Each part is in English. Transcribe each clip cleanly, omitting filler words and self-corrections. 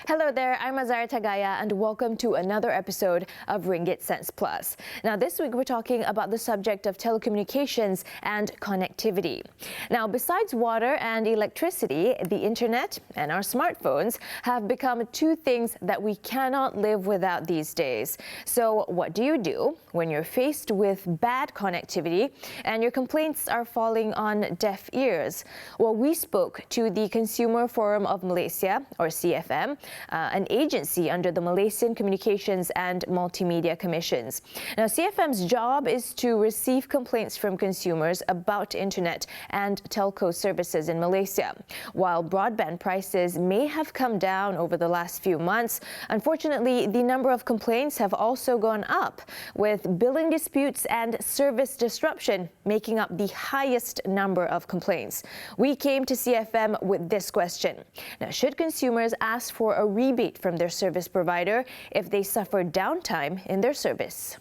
Hello there, I'm Azaria Tagaya and welcome to another episode of Ringgit Cents Plus. Now this week we're talking about the subject of telecommunications and connectivity. Now besides water and electricity, the internet and our smartphones have become two things that we cannot live without these days. So what do you do when you're faced with bad connectivity and your complaints are falling on deaf ears? Well, we spoke to the Consumer Forum of Malaysia, or CFM, an agency under the Malaysian Communications and Multimedia Commissions. Now, CFM's job is to receive complaints from consumers about internet and telco services in Malaysia. While broadband prices may have come down over the last few months, unfortunately, the number of complaints have also gone up, with billing disputes and service disruption making up the highest number of complaints. We came to CFM with this question. Now, should consumers ask for a rebate from their service provider if they suffer downtime in their service?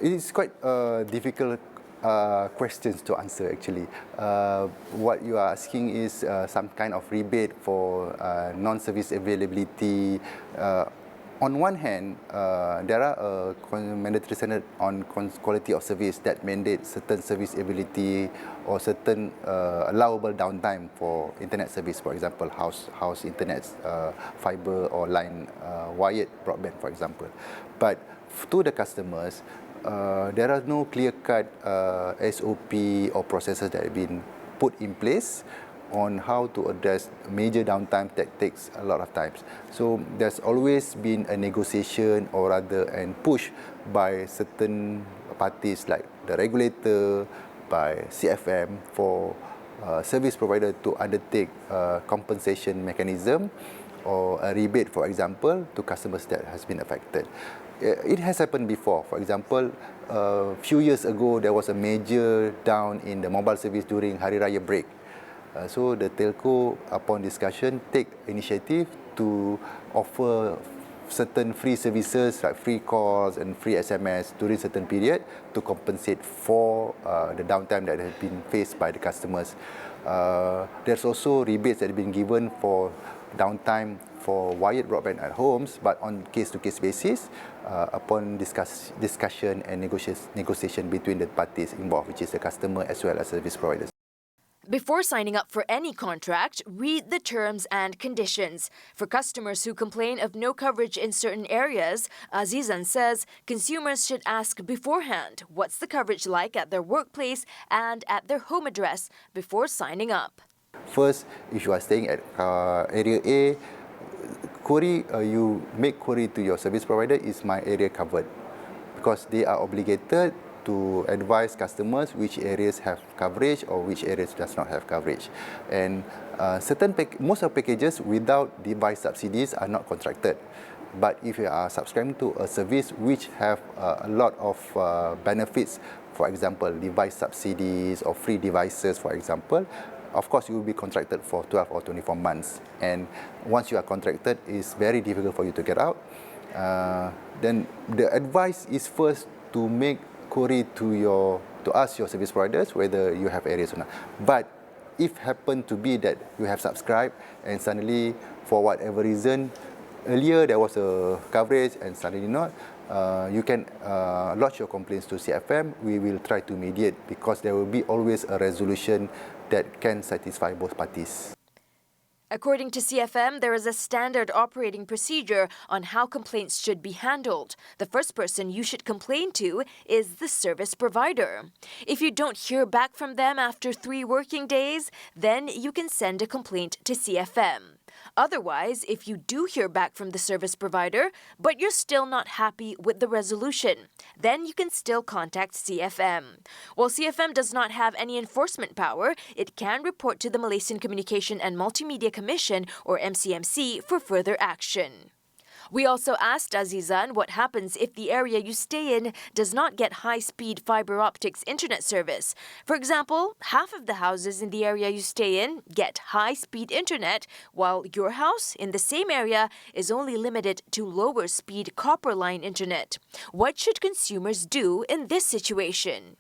It is quite difficult questions to answer actually. What you are asking is some kind of rebate for non-service availability. On one hand, there are mandatory standards on quality of service that mandate certain service ability or certain allowable downtime for internet service, for example, house internet, fiber or line wired broadband, for example. But to the customers, there are no clear-cut SOP or processes that have been put in place on how to address major downtime that takes a lot of times. So there's always been a negotiation or rather and push by certain parties like the regulator, by CFM for service provider to undertake a compensation mechanism or a rebate, for example, to customers that has been affected. It has happened before. For example, a few years ago, there was a major down in the mobile service during Hari Raya break. So the telco, upon discussion, take initiative to offer certain free services like free calls and free SMS during certain period to compensate for the downtime that has been faced by the customers. There's also rebates that have been given for downtime for wired broadband at homes, but on case-to-case basis upon discussion and negotiation between the parties involved, which is the customer as well as service providers. Before signing up for any contract, read the terms and conditions. For customers who complain of no coverage in certain areas, Azizan says consumers should ask beforehand what's the coverage like at their workplace and at their home address before signing up. First, if you are staying at area A, you make query to your service provider, is my area covered? Because they are obligated to advise customers which areas have coverage or which areas does not have coverage. And most of packages without device subsidies are not contracted. But if you are subscribing to a service which have a lot of benefits, for example, device subsidies or free devices, for example, of course, you will be contracted for 12 or 24 months. And once you are contracted, it's very difficult for you to get out. Then the advice is first to make query to ask your service providers whether you have areas or not. But if happen to be that you have subscribed and suddenly, for whatever reason, earlier there was a coverage and suddenly not, you can lodge your complaints to CFM. We will try to mediate because there will be always a resolution that can satisfy both parties. According to CFM, there is a standard operating procedure on how complaints should be handled. The first person you should complain to is the service provider. If you don't hear back from them after 3 working days, then you can send a complaint to CFM. Otherwise, if you do hear back from the service provider, but you're still not happy with the resolution, then you can still contact CFM. While CFM does not have any enforcement power, it can report to the Malaysian Communication and Multimedia Commission, or MCMC, for further action. We also asked Azizan what happens if the area you stay in does not get high-speed fiber optics internet service. For example, half of the houses in the area you stay in get high-speed internet, while your house in the same area is only limited to lower-speed copper line internet. What should consumers do in this situation?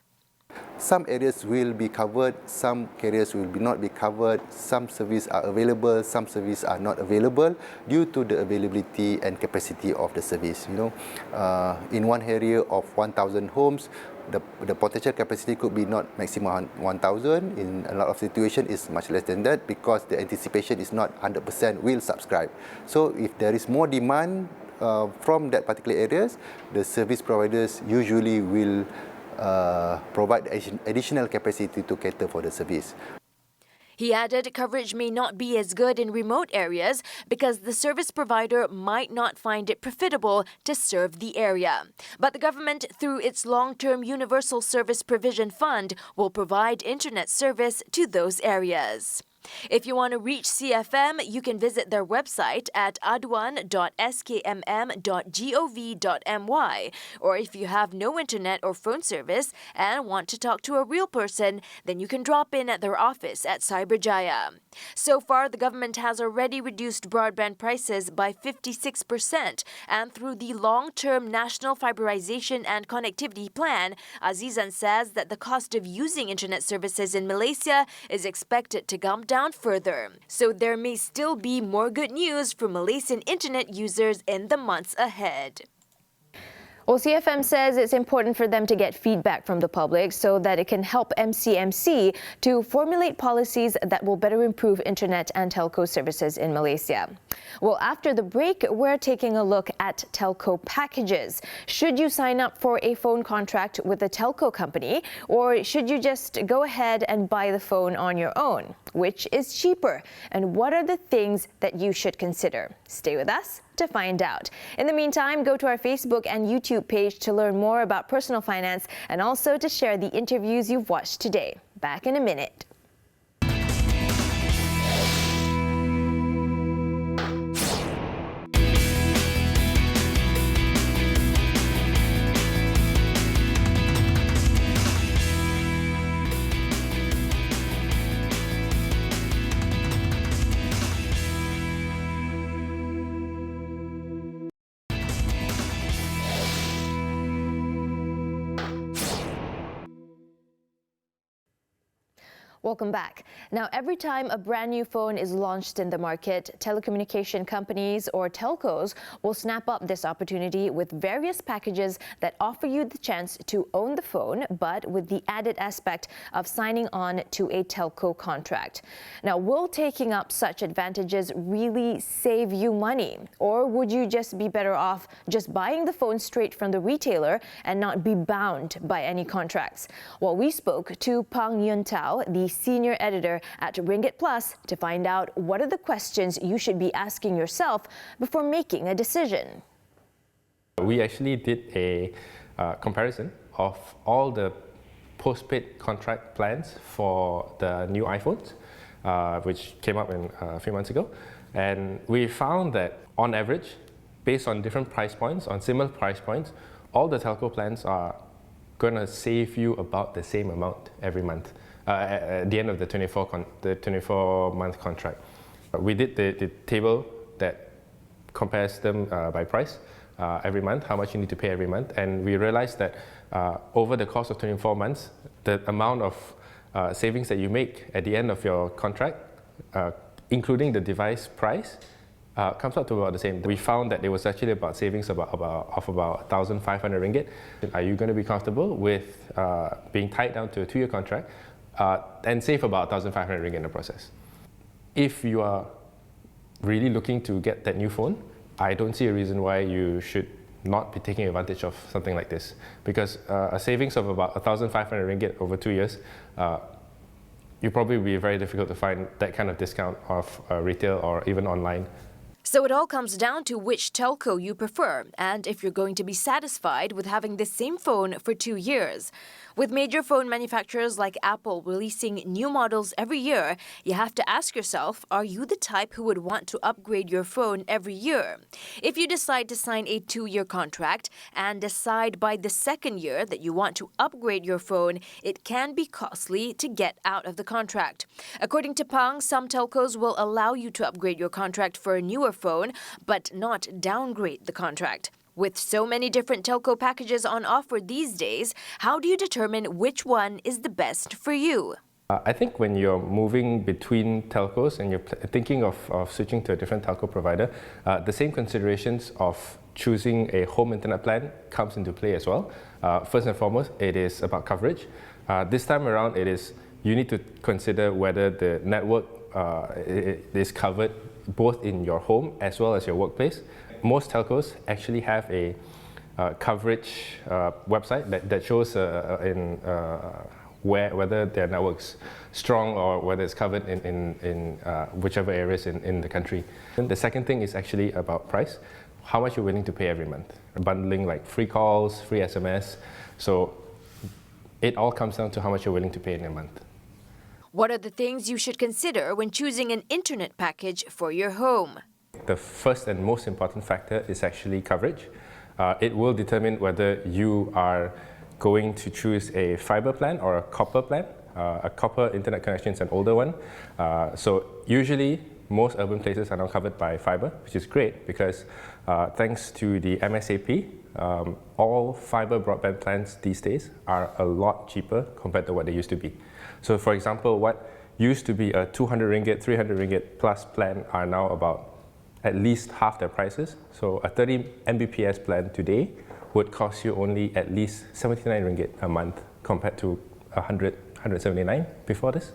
Some areas will be covered, some areas will not be covered, some services are available, some services are not available due to the availability and capacity of the service. In one area of 1,000 homes, the potential capacity could be not maximum 1,000. In a lot of situations, it's much less than that because the anticipation is not 100% will subscribe. So if there is more demand from that particular areas, the service providers usually will provide additional capacity to cater for the service. He added coverage may not be as good in remote areas because the service provider might not find it profitable to serve the area. But the government, through its long-term Universal Service Provision Fund, will provide internet service to those areas. If you want to reach CFM, you can visit their website at aduan.skmm.gov.my. Or if you have no internet or phone service and want to talk to a real person, then you can drop in at their office at Cyberjaya. So far, the government has already reduced broadband prices by 56%. And through the long-term National Fiberization and Connectivity Plan, Azizan says that the cost of using internet services in Malaysia is expected to come down further. So there may still be more good news for Malaysian internet users in the months ahead. Well, CFM says it's important for them to get feedback from the public so that it can help MCMC to formulate policies that will better improve internet and telco services in Malaysia. Well, after the break, we're taking a look at telco packages. Should you sign up for a phone contract with a telco company, or should you just go ahead and buy the phone on your own? Which is cheaper? And what are the things that you should consider? Stay with us to find out. In the meantime, go to our Facebook and YouTube page to learn more about personal finance and also to share the interviews you've watched today. Back in a minute. Welcome back. Now, every time a brand new phone is launched in the market, telecommunication companies or telcos will snap up this opportunity with various packages that offer you the chance to own the phone, but with the added aspect of signing on to a telco contract. Now, will taking up such advantages really save you money? Or would you just be better off just buying the phone straight from the retailer and not be bound by any contracts? Well, we spoke to Pang Yun Tao, the senior editor at Ringgit Plus, to find out what are the questions you should be asking yourself before making a decision. We actually did a comparison of all the postpaid contract plans for the new iPhones, which came up a few months ago. And we found that on average, based on different price points, on similar price points, all the telco plans are going to save you about the same amount every month. At the end of the 24-month contract. We did the table that compares them by price every month, how much you need to pay every month, and we realized that over the course of 24 months, the amount of savings that you make at the end of your contract, including the device price, comes out to about the same. We found that there was actually about savings of about 1,500 ringgit. Are you going to be comfortable with being tied down to a 2-year contract and save about 1,500 ringgit in the process? If you are really looking to get that new phone, I don't see a reason why you should not be taking advantage of something like this, because a savings of about 1,500 ringgit over 2 years, you probably be very difficult to find that kind of discount of retail or even online. So it all comes down to which telco you prefer and if you're going to be satisfied with having the same phone for 2 years. With major phone manufacturers like Apple releasing new models every year, you have to ask yourself, are you the type who would want to upgrade your phone every year? If you decide to sign a 2-year contract and decide by the 2nd year that you want to upgrade your phone, it can be costly to get out of the contract. According to Pang, some telcos will allow you to upgrade your contract for a newer phone, but not downgrade the contract. With so many different telco packages on offer these days, how do you determine which one is the best for you? I think when you're moving between telcos and you're thinking of switching to a different telco provider, the same considerations of choosing a home internet plan comes into play as well. First and foremost, it is about coverage. This time around, you need to consider whether the network is covered both in your home as well as your workplace. Most telcos actually have a coverage website that shows whether their network's strong or whether it's covered in whichever areas in the country. And the second thing is actually about price, how much you're willing to pay every month. Bundling like free calls, free SMS. So it all comes down to how much you're willing to pay in a month. What are the things you should consider when choosing an internet package for your home? The first and most important factor is actually coverage. It will determine whether you are going to choose a fiber plan or a copper plan. A copper internet connection is an older one. So usually most urban places are now covered by fiber, which is great because thanks to the MSAP, all fiber broadband plans these days are a lot cheaper compared to what they used to be. So for example, what used to be a 200 ringgit, 300 ringgit plus plan are now about at least half their prices. So a 30 Mbps plan today would cost you only at least 79 ringgit a month compared to 179 before this.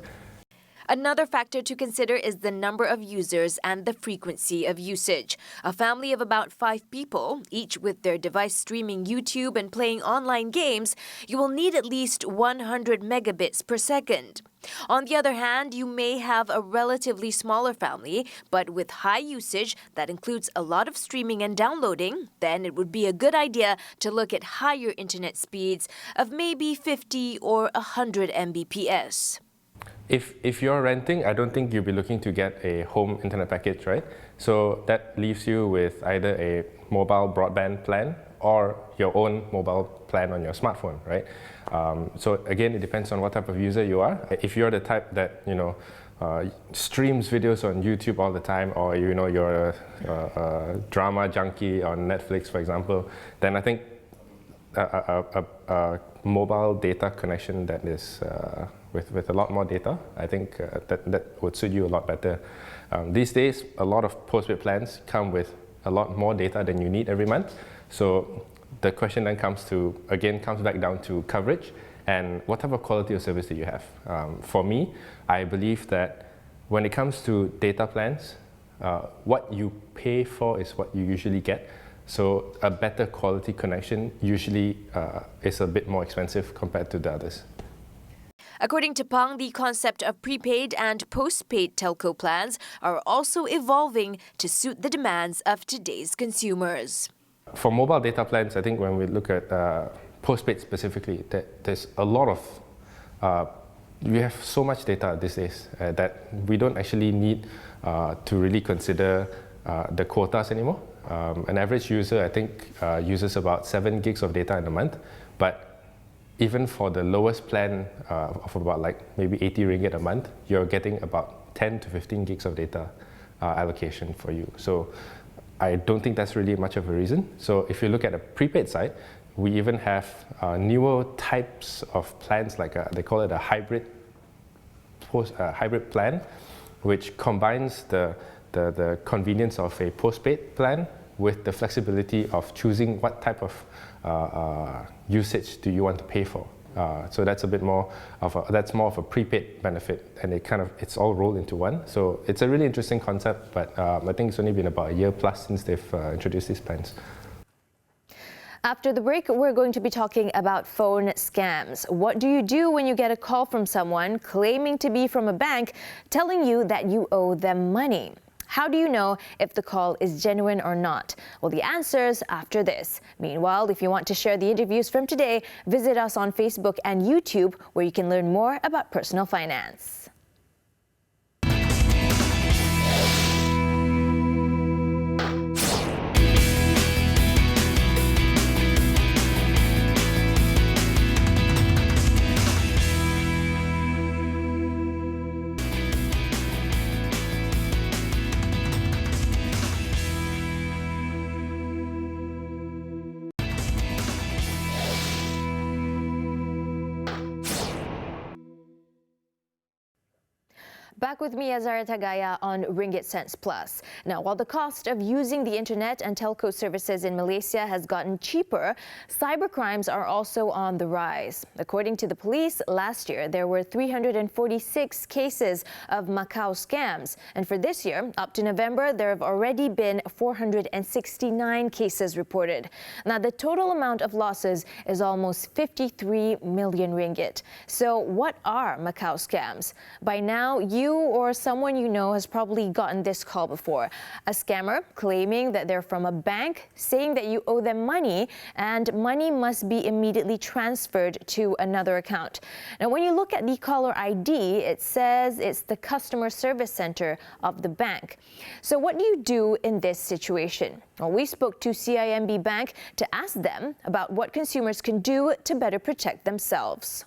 Another factor to consider is the number of users and the frequency of usage. A family of about 5 people, each with their device streaming YouTube and playing online games, you will need at least 100 megabits per second. On the other hand, you may have a relatively smaller family, but with high usage that includes a lot of streaming and downloading, then it would be a good idea to look at higher internet speeds of maybe 50 or 100 Mbps. If you're renting, I don't think you'll be looking to get a home internet package, right? So that leaves you with either a mobile broadband plan or your own mobile plan on your smartphone, right? So again, it depends on what type of user you are. If you're the type that streams videos on YouTube all the time, or you're a drama junkie on Netflix, for example, then I think a mobile data connection that is with a lot more data, I think that would suit you a lot better. These days, a lot of postpaid plans come with a lot more data than you need every month. So the question then comes back down to coverage and what type of quality of service do you have. For me, I believe that when it comes to data plans, what you pay for is what you usually get. So a better quality connection usually is a bit more expensive compared to the others. According to Pang, the concept of prepaid and postpaid telco plans are also evolving to suit the demands of today's consumers. For mobile data plans, I think when we look at postpaid specifically, there's a lot of, we have so much data these days that we don't actually need to really consider the quotas anymore. An average user, I think, uses about 7 gigs of data in a month, but even for the lowest plan of about maybe 80 ringgit a month, you're getting about 10 to 15 gigs of data allocation for you. So I don't think that's really much of a reason. So if you look at the prepaid side, we even have newer types of plans, they call it a hybrid plan, which combines the convenience of a postpaid plan with the flexibility of choosing what type of usage do you want to pay for. So that's more of a prepaid benefit, and it's all rolled into one. So it's a really interesting concept, but I think it's only been about a year plus since they've introduced these plans. After the break, we're going to be talking about phone scams. What do you do when you get a call from someone claiming to be from a bank telling you that you owe them money? How do you know if the call is genuine or not? Well, the answers after this. Meanwhile, if you want to share the interviews from today, visit us on Facebook and YouTube, where you can learn more about personal finance. Back with me, Azaria Tagaya, on Ringgit Cents Plus. Now, while the cost of using the internet and telco services in Malaysia has gotten cheaper, cybercrimes are also on the rise. According to the police, last year there were 346 cases of Macau scams. And for this year, up to November, there have already been 469 cases reported. Now, the total amount of losses is almost 53 million ringgit. So what are Macau scams? By now, you or someone you know has probably gotten this call before. A scammer claiming that they're from a bank, saying that you owe them money and money must be immediately transferred to another account. Now, when you look at the caller ID, it says it's the customer service center of the bank. So what do you do in this situation? Well, we spoke to CIMB Bank to ask them about what consumers can do to better protect themselves.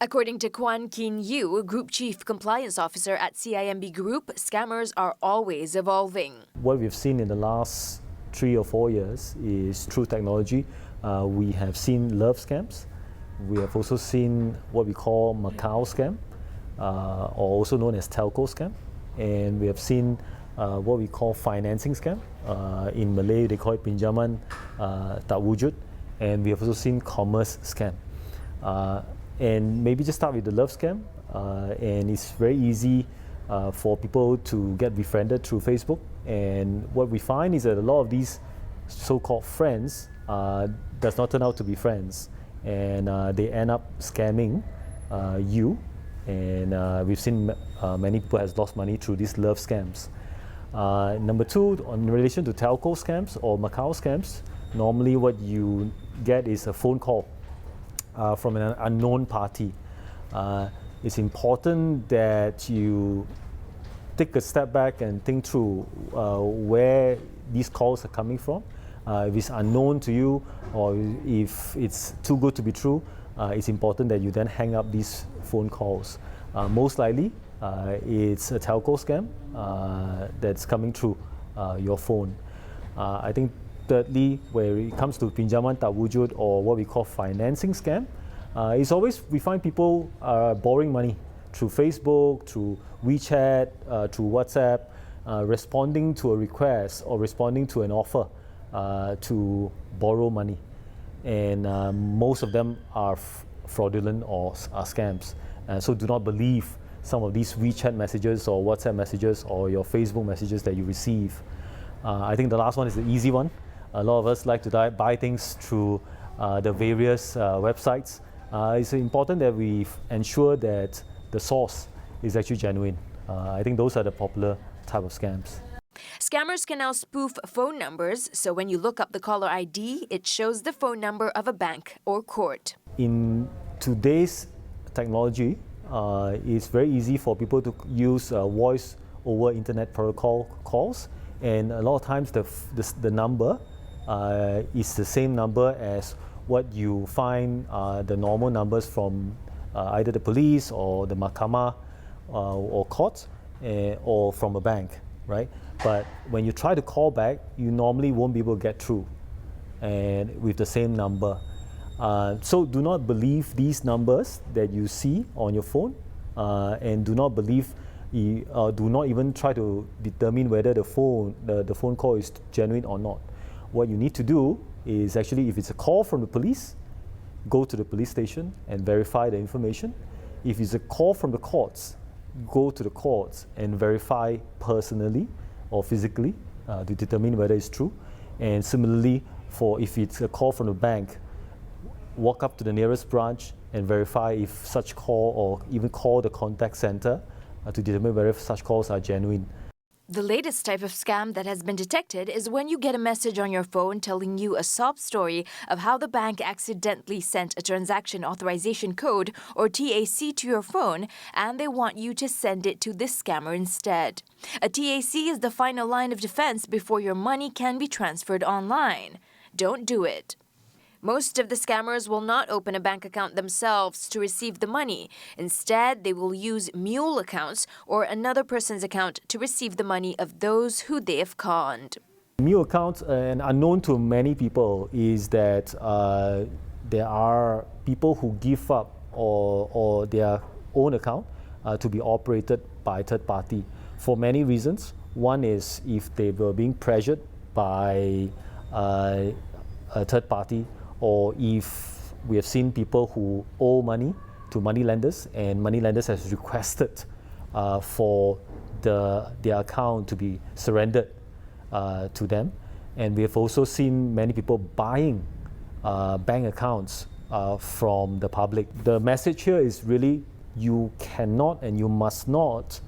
According to Kwan Kin Yu, Group Chief Compliance Officer at CIMB Group, scammers are always evolving. What we've seen in the last 3 or 4 years is through technology. We have seen love scams. We have also seen what we call Macau scam, or also known as telco scam. And we have seen what we call financing scam. In Malay, they call it pinjaman tak wujud. And we have also seen commerce scam. And maybe just start with the love scam. And it's very easy for people to get befriended through Facebook. And what we find is that a lot of these so-called friends does not turn out to be friends. And they end up scamming you. And we've seen many people has lost money through these love scams. Number two, in relation to telco scams or Macau scams, normally what you get is a phone call from an unknown party. It's important that you take a step back and think through where these calls are coming from. If it's unknown to you or if it's too good to be true, it's important that you then hang up these phone calls. Most likely, it's a telco scam that's coming through your phone. I think thirdly, where it comes to pinjaman tak wujud or what we call financing scam, it's always we find people borrowing money through Facebook, through WeChat, through WhatsApp, responding to a request or responding to an offer to borrow money. And most of them are fraudulent or are scams. So do not believe some of these WeChat messages or WhatsApp messages or your Facebook messages that you receive. I think the last one is the easy one. A lot of us like to buy things through the various websites. It's important that we ensure that the source is actually genuine. I think those are the popular type of scams. Scammers can now spoof phone numbers, so when you look up the caller ID, it shows the phone number of a bank or court. In today's technology, it's very easy for people to use voice over internet protocol calls, and a lot of times the number is the same number as what you find the normal numbers from either the police or the mahkamah or courts or from a bank, right? But when you try to call back, you normally won't be able to get through and with the same number. So do not believe these numbers that you see on your phone, and do not believe, do not even try to determine whether the phone call is genuine or not. What you need to do is actually, if it's a call from the police, go to the police station and verify the information. If it's a call from the courts, go to the courts and verify personally or physically to determine whether it's true. And similarly, if it's a call from the bank, walk up to the nearest branch and verify if such call, or even call the contact center to determine whether such calls are genuine. The latest type of scam that has been detected is when you get a message on your phone telling you a sob story of how the bank accidentally sent a transaction authorization code or TAC to your phone, and they want you to send it to this scammer instead. A TAC is the final line of defense before your money can be transferred online. Don't do it. Most of the scammers will not open a bank account themselves to receive the money. Instead, they will use mule accounts or another person's account to receive the money of those who they have conned. Mule accounts, and unknown to many people, is that there are people who give up or their own account to be operated by a third party for many reasons. One is if they were being pressured by a third party, or if we have seen people who owe money to money lenders and money lenders has requested for their account to be surrendered to them. And we have also seen many people buying bank accounts from the public. The message here is really you cannot and you must not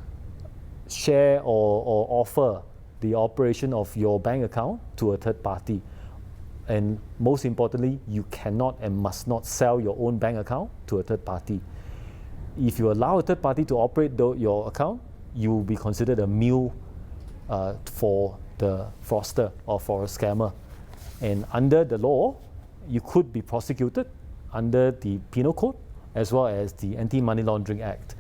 share or offer the operation of your bank account to a third party. And most importantly, you cannot and must not sell your own bank account to a third party. If you allow a third party to operate your account, you will be considered a mule for the fraudster or for a scammer. And under the law, you could be prosecuted under the Penal Code as well as the Anti-Money Laundering Act.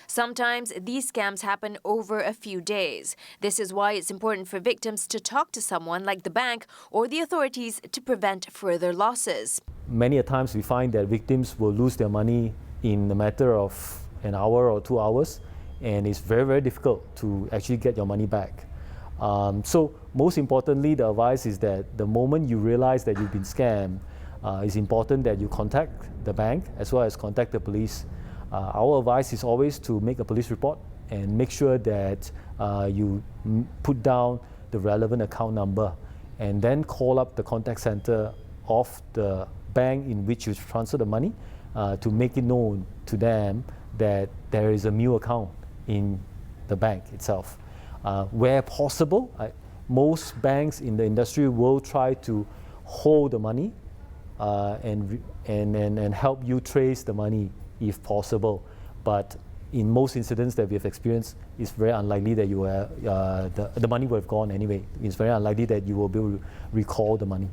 Sometimes these scams happen over a few days. This is why it's important for victims to talk to someone like the bank or the authorities to prevent further losses. Many a times we find that victims will lose their money in a matter of an hour or 2 hours, and it's very, very difficult to actually get your money back. So most importantly, the advice is that the moment you realize that you've been scammed, it's important that you contact the bank as well as contact the police. Our advice is always to make a police report and make sure that you put down the relevant account number and then call up the contact center of the bank in which you transfer the money to make it known to them that there is a mule account in the bank itself. Where possible, most banks in the industry will try to hold the money and help you trace the money if possible. But in most incidents that we have experienced, it's very unlikely that you the money will have gone anyway. It's very unlikely that you will be able to recall the money.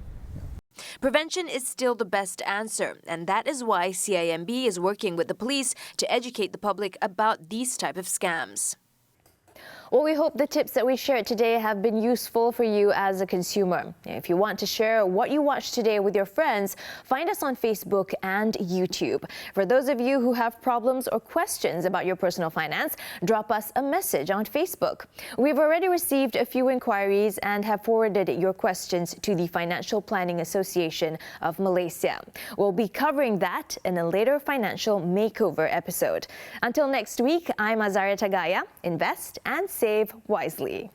Prevention is still the best answer, and that is why CIMB is working with the police to educate the public about these type of scams. Well, we hope the tips that we shared today have been useful for you as a consumer. If you want to share what you watched today with your friends, find us on Facebook and YouTube. For those of you who have problems or questions about your personal finance, drop us a message on Facebook. We've already received a few inquiries and have forwarded your questions to the Financial Planning Association of Malaysia. We'll be covering that in a later financial makeover episode. Until next week, I'm Azaria Tagaya. Invest and save wisely.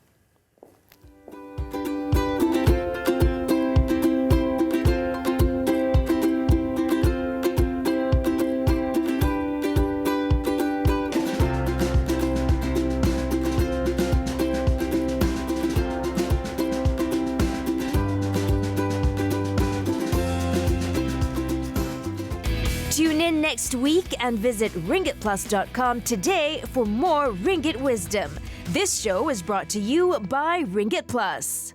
Tune in next week and visit ringgitplus.com today for more Ringgit wisdom. This show is brought to you by Ringgit Plus.